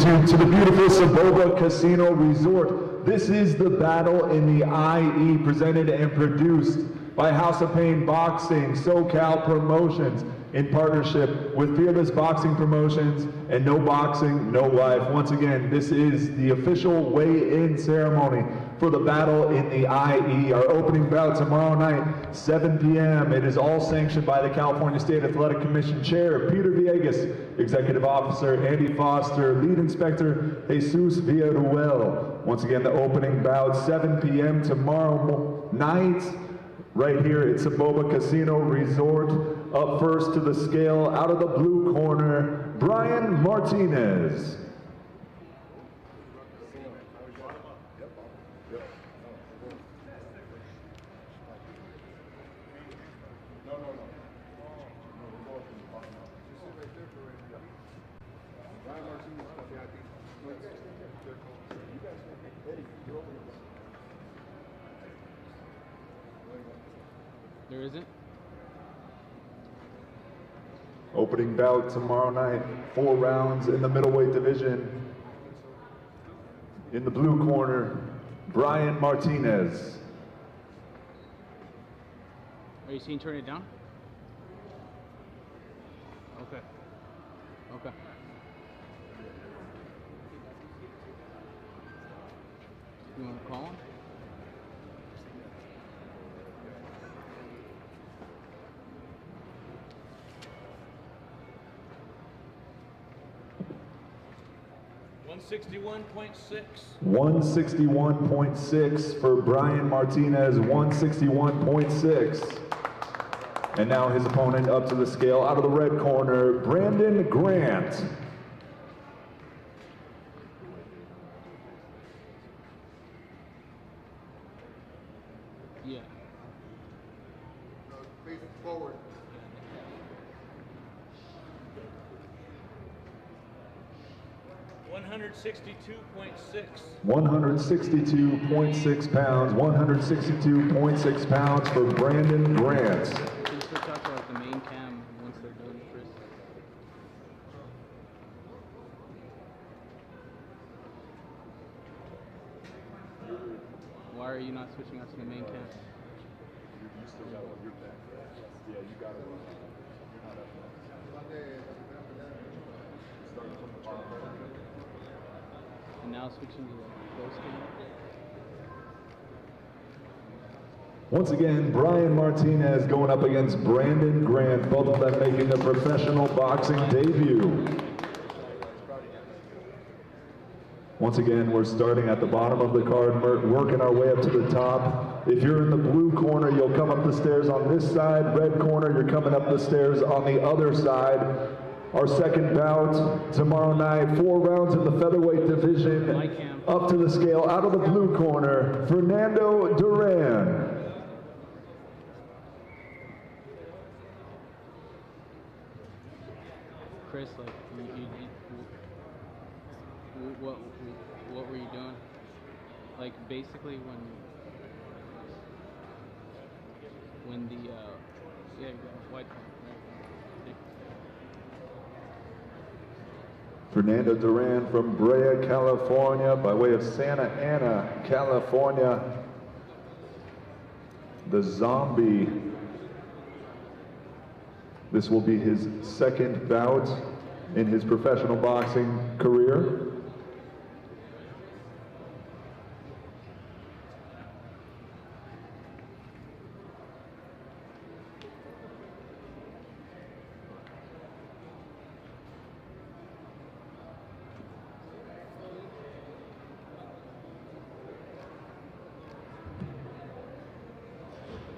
tuned to the beautiful Saboba Casino Resort. This is the battle in the IE, presented and produced by House of Pain Boxing, SoCal Promotions, in partnership with Fearless Boxing Promotions and No Boxing, No Life. Once again, this is the official weigh-in ceremony for the battle in the IE. Our opening bout tomorrow night, 7 p.m. It is all sanctioned by the California State Athletic Commission Chair, Peter Villegas, Executive Officer, Andy Foster, Lead Inspector, Jesus Villaruel. Once again, the opening bout, 7 p.m. tomorrow night, right here at Saboba Casino Resort. Up first to the scale, out of the blue corner, Brian Martinez. There isn't? Opening bout tomorrow night, 4 rounds in the middleweight division. In the blue corner, Brian Martinez. Are you seeing turn it down? Okay. Okay. You want to call him? $161.6. 161.6 for Brian Martinez, 161.6. And now his opponent up to the scale, out of the red corner, Brandon Grant. Yeah. Face forward. 162.6. 162.6 pounds, 162.6 pounds for Brandon Grant. Can you switch out to like the main cam once they're done, Chris? Why are you not switching out to the main cam? You still got one, you're back. Yeah, you got it. And now switching to the close cam? Once again, Brian Martinez going up against Brandon Grant, both of them making a professional boxing debut. Once again, we're starting at the bottom of the card, working our way up to the top. If you're in the blue corner, you'll come up the stairs on this side. Red corner, you're coming up the stairs on the other side. Our second bout tomorrow night, 4 rounds in the featherweight division. Up to the scale, out of the blue corner, Fernando Duran. Chris, like, what were you doing? Like, basically when the, yeah, you got white. Fernando Duran from Brea, California, by way of Santa Ana, California. The Zombie. This will be his second bout in his professional boxing career.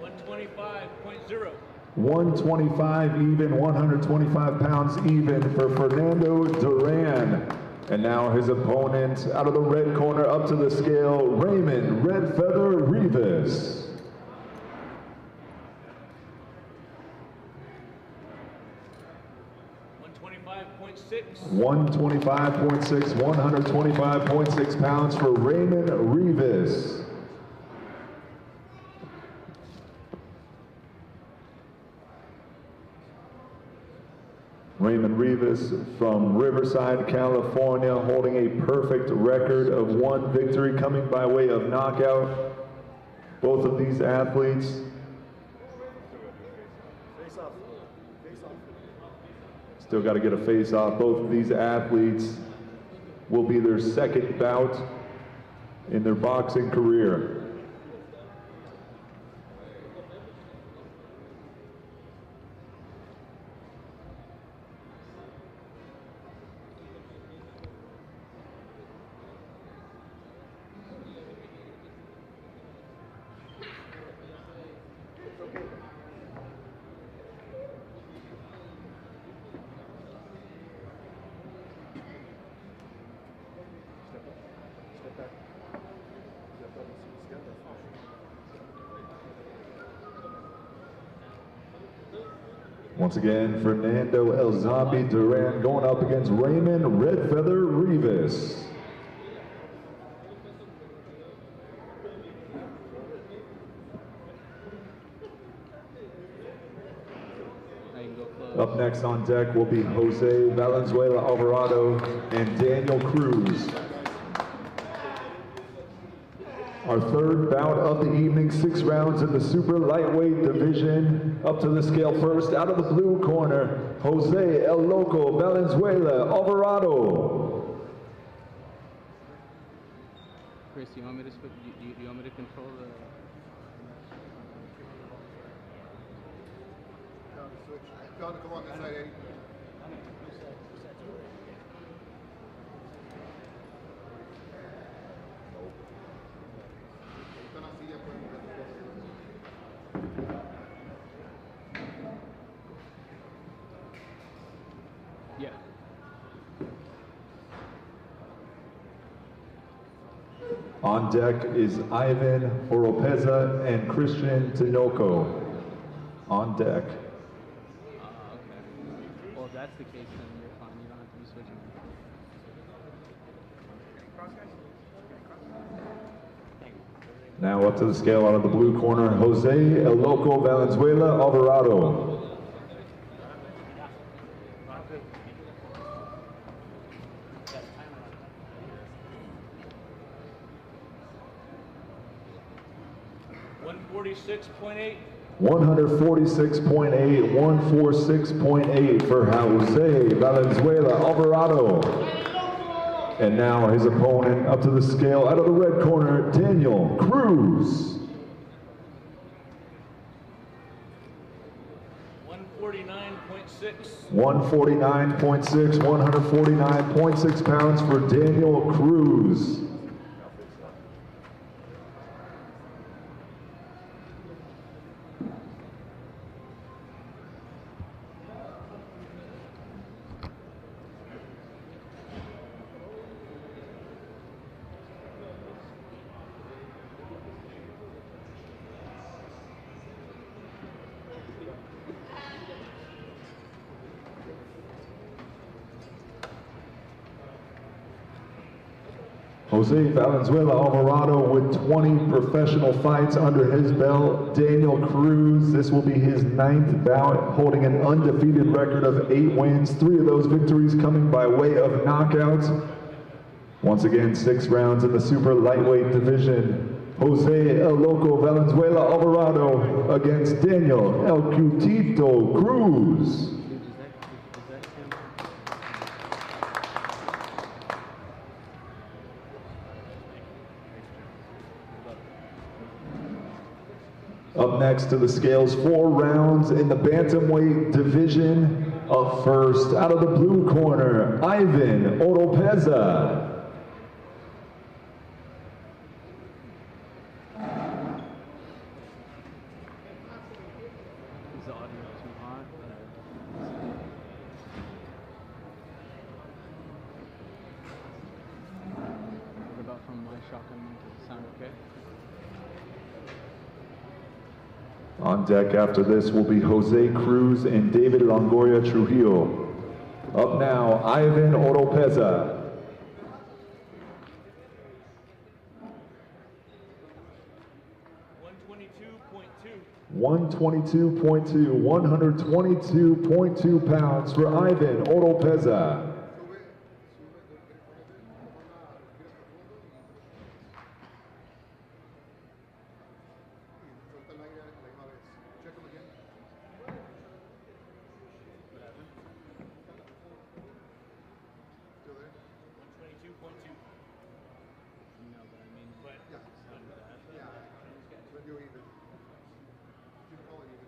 $125.0. 125 even, 125 pounds even for Fernando Duran. And now his opponent out of the red corner up to the scale, Raymond Red Feather Rivas. 125.6, 125.6 pounds for Raymond Rivas. Raymond Rivas from Riverside, California, holding a perfect record of 1 victory, coming by way of knockout. Both of these athletes still got to get a face-off. Both of these athletes will be their second bout in their boxing career. Once again, Fernando El Zombie Duran going up against Raymond Red Feather Rivas. Up next on deck will be Jose Valenzuela Alvarado and Daniel Cruz. Our third bout of the evening, 6 rounds in the super lightweight division. Up to the scale first, out of the blue corner, Jose El Loco Valenzuela Alvarado. Chris, you want me to you want me to control the? Come on this side, Eddie. Yeah. On deck is Ivan Oropeza and Christian Tinoco. On deck. Okay. Well, if that's the case, then you're fine. You don't have to be switching. Now up to the scale out of the blue corner, Jose El Loco Valenzuela Alvarado. $146.8. 146.8, 146.8 for Jose Valenzuela Alvarado. And now his opponent up to the scale out of the red corner, Daniel Cruz. 149.6. 149.6, 149.6 pounds for Daniel Cruz. Jose Valenzuela Alvarado with 20 professional fights under his belt. Daniel Cruz, this will be his 9th bout, holding an undefeated record of 8 wins, 3 of those victories coming by way of knockouts. Once again, 6 rounds in the super lightweight division. Jose El Loco Valenzuela Alvarado against Daniel El Cutito Cruz. Up next to the scales, 4 rounds in the bantamweight division. Up first, out of the blue corner, Ivan Oropeza. Is the audio too hot? What about from my shotgun? Does it sound okay? On deck after this will be Jose Cruz and David Longoria Trujillo. Up now, Ivan Oropeza. 122.2. 122.2, 122.2 pounds for Ivan Oropeza. Suelta el aire a la misma vez. Check him again. Still there? 122.2. No, but I mean, But Yeah. Yeah. But you even. You call it even.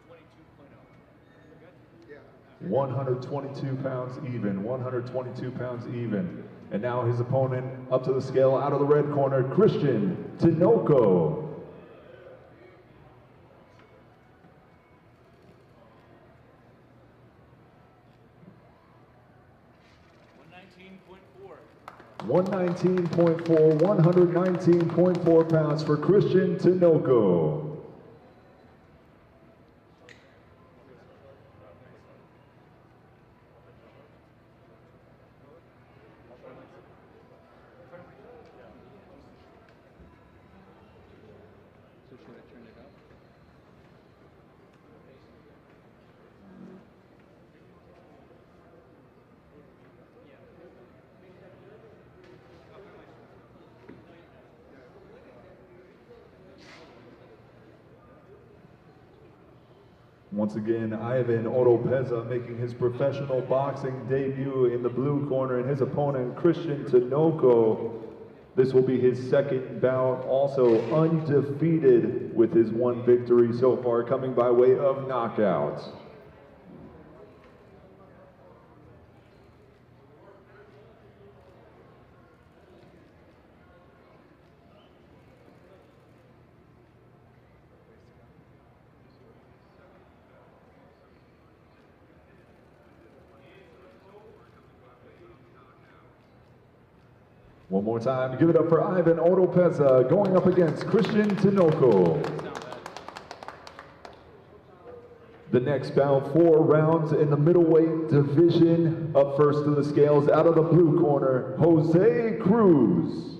122.0. Good? Yeah. 122 pounds even, 122 pounds even. And now his opponent up to the scale out of the red corner, Christian Tinoco. 119.4, 119.4 pounds for Christian Tinoco. so should I turn it up? Once again, Ivan Oropeza making his professional boxing debut in the blue corner, and his opponent, Christian Tinoco. This will be his second bout, also undefeated with his one victory so far, coming by way of knockout. One more time, give it up for Ivan Oropeza going up against Christian Tinoco. It's not bad. The next bout, 4 rounds in the middleweight division. Up first to the scales, out of the blue corner, Jose Cruz.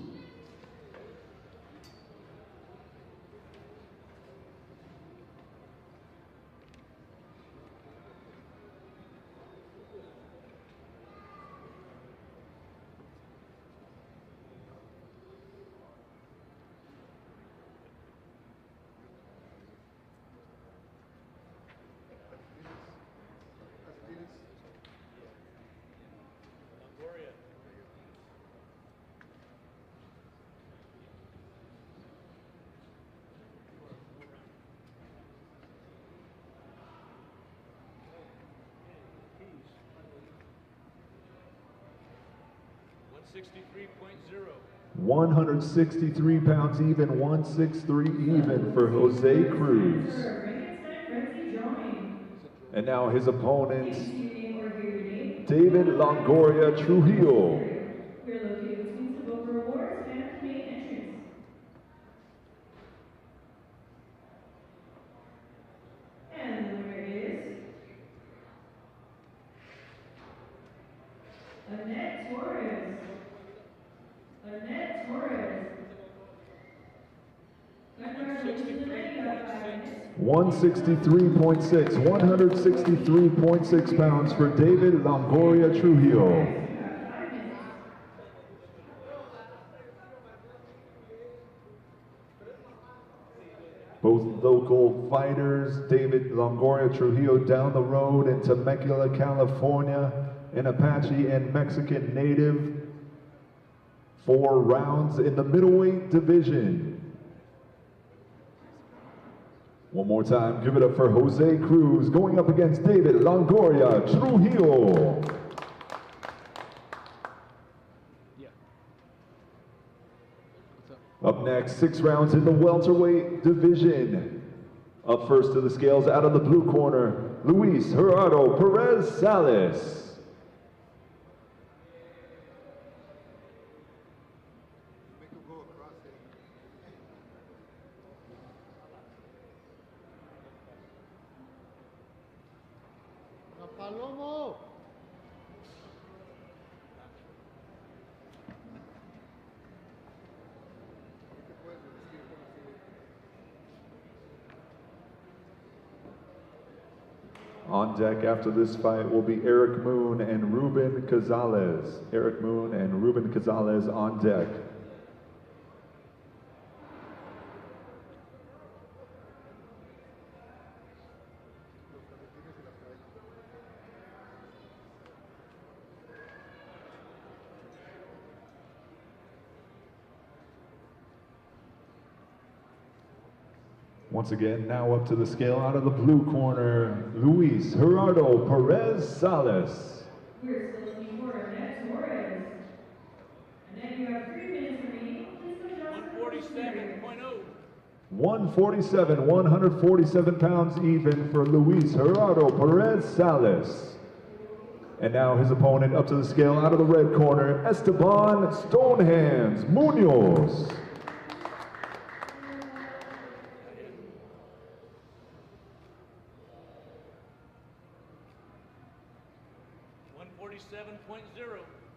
Longoria. $163.0. 163 pounds even, 163 even for Jose Cruz. And now his opponent, David Longoria Trujillo. We're located between the Boca Rewards and the main entrance. And the winner is Annette Torres. Annette Torres. Congratulations, Annette, you have 5 minutes. 163.6, 163.6 pounds for David Longoria Trujillo. You have 5 minutes. Both local fighters, David Longoria Trujillo down the road in Temecula, California, an Apache and Mexican native. 4 rounds in the middleweight division. One more time, give it up for Jose Cruz going up against David Longoria Trujillo. Yeah. What's up? Up next, 6 rounds in the welterweight division. Up first to the scales, out of the blue corner, Luis Gerardo Perez Salas. Make him go across it. Palomo! On deck after this fight will be Eric Moon and Ruben Cazales. Eric Moon and Ruben Cazales on deck. Once again, now up to the scale out of the blue corner, Luis Gerardo Perez Salas. We're still looking for Annette Torres. Annette, you have 3 minutes remaining. Please go down to the 147.0. 147, 147 pounds even for Luis Gerardo Perez Salas. And now his opponent up to the scale out of the red corner, Esteban Stonehands Munoz.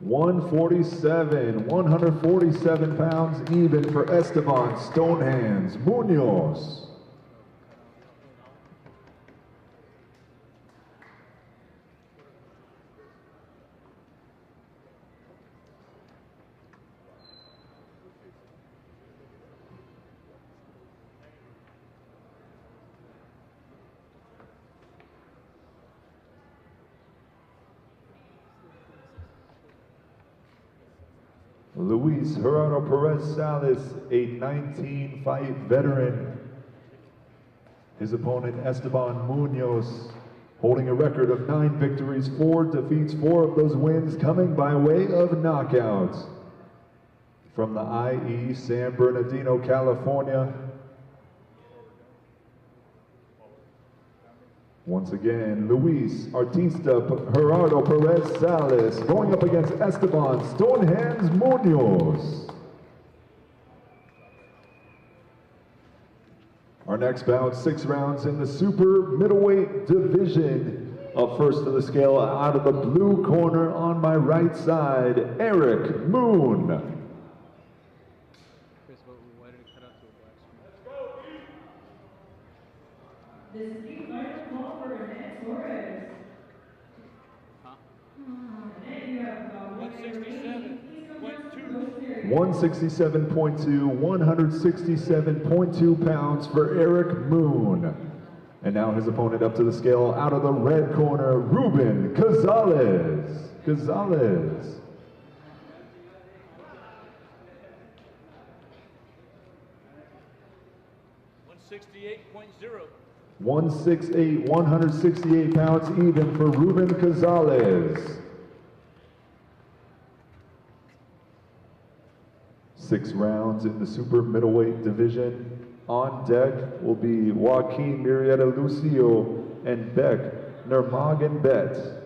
147, 147 pounds even for Esteban Stonehands Munoz. Luis Gerardo Perez Salas, a 19-fight veteran. His opponent, Esteban Munoz, holding a record of 9 victories, 4 defeats, 4 of those wins coming by way of knockout. From the IE San Bernardino, California. Once again, Luis Artista Gerardo Perez Salas going up against Esteban Stonehands Munoz. Our next bout, 6 rounds in the super middleweight division. Up first to the scale out of the blue corner on my right side, Eric Moon. Chris, why did it cut out to a black screen? This is the final call for Annette Torres. Huh? Annette, you have about 1 minute remaining. Please go down to the 167.2, 167.2 pounds for Eric Moon. And now his opponent up to the scale out of the red corner, Ruben Cazales. Cazales. 168.0. 168, 168 pounds even for Ruben Cazales. 6 rounds in the super middleweight division. On deck will be Joaquin Murrieta Lucio and Beck Nurmagomedov.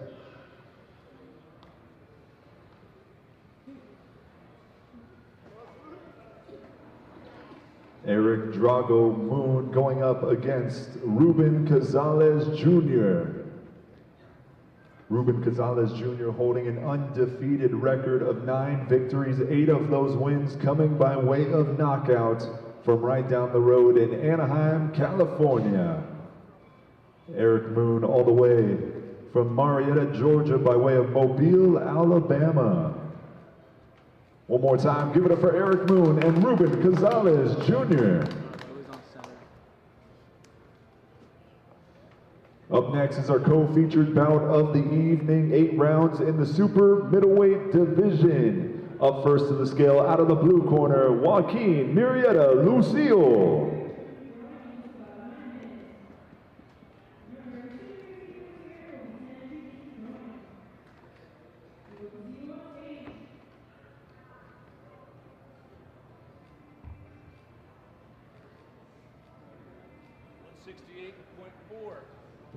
Eric Drago Moon going up against Ruben Cazales Jr. Ruben Cazales Jr. holding an undefeated record of 9 victories, 8 of those wins coming by way of knockout from right down the road in Anaheim, California. Eric Moon all the way from Marietta, Georgia by way of Mobile, Alabama. One more time, give it up for Eric Moon and Ruben Cazales Jr. It was on center. Up next is our co-featured bout of the evening, 8 rounds in the super middleweight division. Up first to the scale out of the blue corner, Joaquin Murrieta Lucio.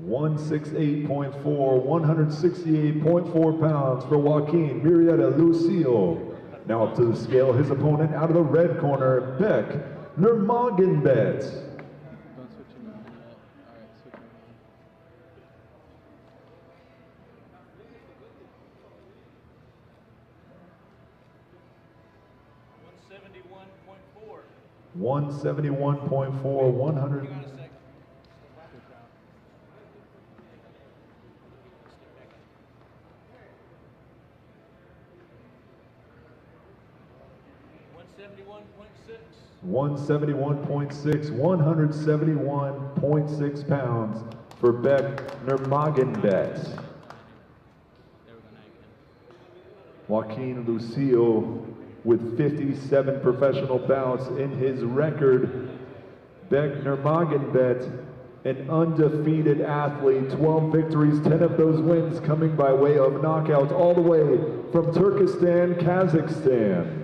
168.4, 168.4 pounds for Joaquin Murrieta Lucio. Now up to the scale, his opponent out of the red corner, Beck Nurmagomedov. Don't switch him on yet. Alright, switch him on. 171.4, 100. 171.6. 171.6 pounds for Beck Nurmagomedov. There we go, now you can. Joaquin Lucio with 57 professional bouts in his record. Beck Nurmagomedov, an undefeated athlete, 12 victories, 10 of those wins coming by way of knockout all the way from Turkestan, Kazakhstan.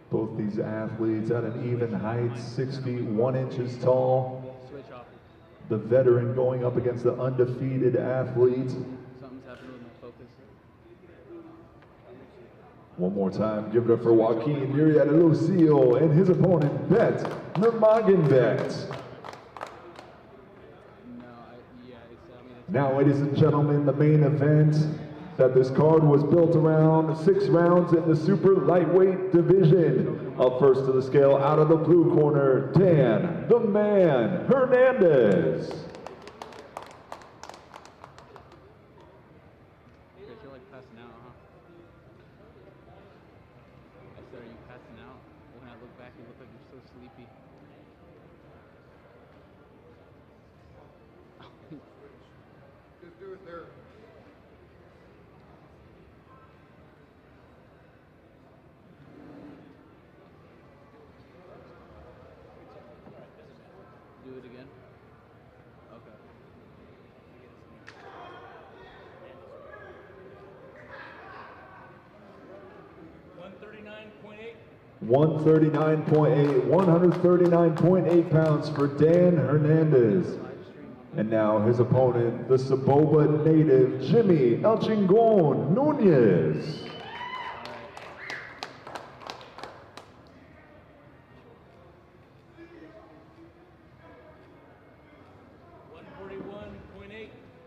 Both these athletes at an even height, 6 feet 1 inches tall. Switch off. The veteran going up against the undefeated athlete. Something's happening with my focus. One more time, give it up for Joaquin Murieta Lucio and his opponent, Bet Nurmagomedov. Now, ladies and gentlemen, the main event that this card was built around, 6 rounds in the super lightweight division. Up first to the scale, out of the blue corner, Dan the Man Hernandez. You're like passing out, huh? I said, are you passing out? When I look back, you look like you're so sleepy. Just do it there. Do it again? Okay. 139.8. 139.8 pounds for Dan Hernandez. And now his opponent, the Saboba native, Jimmy El Chingon Nunez.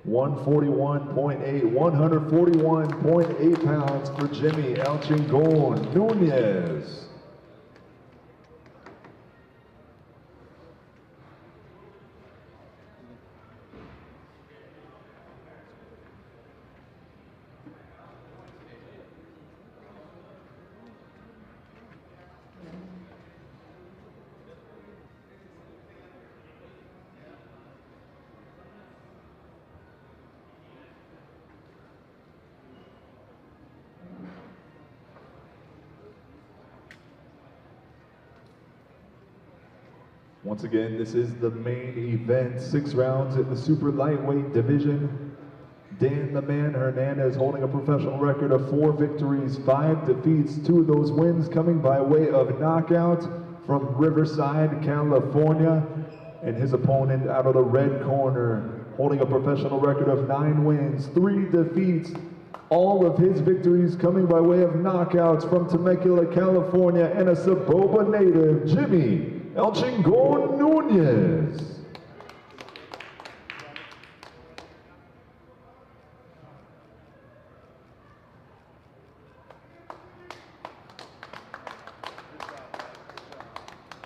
141.8, 141.8 pounds for Jimmy El Chingon Nunez. Once again, this is the main event, 6 rounds in the super lightweight division. Dan the Man Hernandez holding a professional record of 4 victories, 5 defeats, 2 of those wins coming by way of knockout from Riverside, California. And his opponent out of the red corner, holding a professional record of 9 wins, 3 defeats, all of his victories coming by way of knockouts from Temecula, California, and a Saboba native, Jimmy El Chingon Nunez.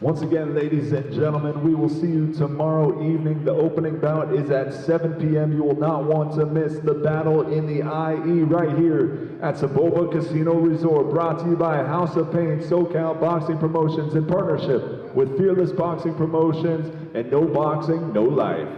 Once again, ladies and gentlemen, we will see you tomorrow evening. The opening bout is at 7 p.m. You will not want to miss the battle in the IE right here at Saboba Casino Resort, brought to you by House of Pain, SoCal Boxing Promotions in partnership with Fearless Boxing Promotions and No Boxing, No Life.